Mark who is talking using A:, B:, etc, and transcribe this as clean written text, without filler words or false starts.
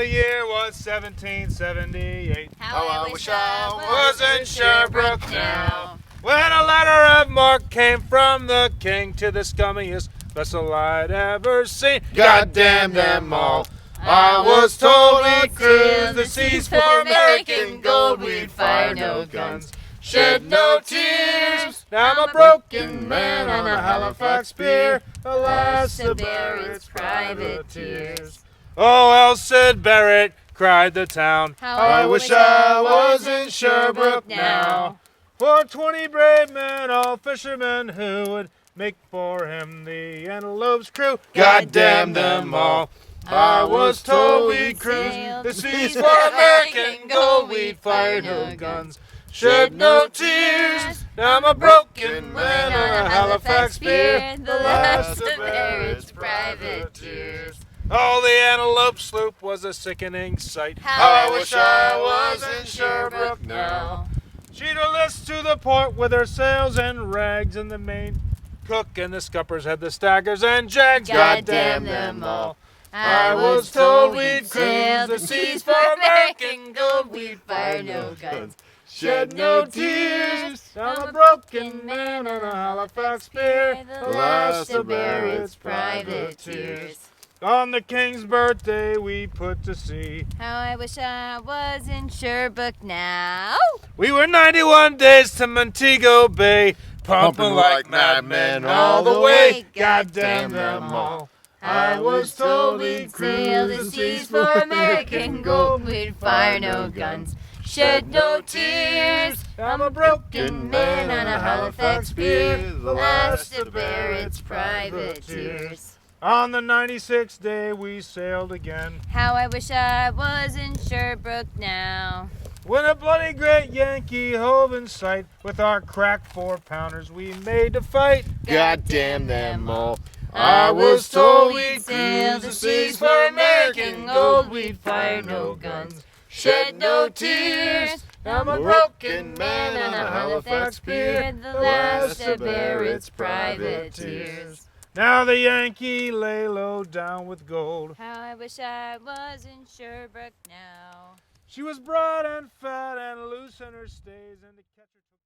A: the year was 1778.
B: How I wish I was in
A: Sherbrooke
B: Sherbrooke now.
A: When a letter of marque came from the king to the scummiest vessel I'd ever seen. God damn them all. I was told we'd cruise the seas for American gold. We'd fire no guns, shed no tears. Now I'm a broken man on a Halifax pier. Alas, to bear its privateers. Oh, Elsid Barrett, cried the town.
B: How
A: I wish I was in Sherbrooke now. For 20 brave men, all fishermen, who would make for him the Antelope's crew. God damn them all. I was told we'd cruise the seas for American gold. We'd fire no guns, shed no tears. Now I'm a broken man on a Halifax pier, the last to bear its privateers. Oh, the Antelope sloop was a sickening sight.
B: How I wish I was in Sherbrooke now.
A: She'd a list to the port with her sails and rags, and the main cook and the scuppers had the staggers and jags. God damn them all. I was told we'd cruise the seas for American gold. We'd fire no guns, shed no tears. I'm a broken man on a Halifax pier, the last to bear its privateers. On the king's birthday we put to sea.
B: How I wish I was in Sherbrooke now.
A: We were 91 days to Montego Bay, pumping like madmen all the way. God damn them all. I was told we'd
B: sail
A: cruise
B: the seas for American gold. We'd fire no guns, shed no tears.
A: I'm a broken man on a Halifax pier, the last to bear its privateers. On the 96th day we sailed again.
B: How I wish I was in Sherbrooke now.
A: When a bloody great Yankee hove in sight, with our crack 4-pounders we made to fight. God damn them all. I was told we'd sail the seas for American gold. We'd fire no guns, shed no tears. I'm a broken man on a Halifax pier, the last to bear its privateers. Now the Yankee lay low down with gold.
B: How I wish I was in Sherbrooke now.
A: She was broad and fat and loose in her stays, and the catcher took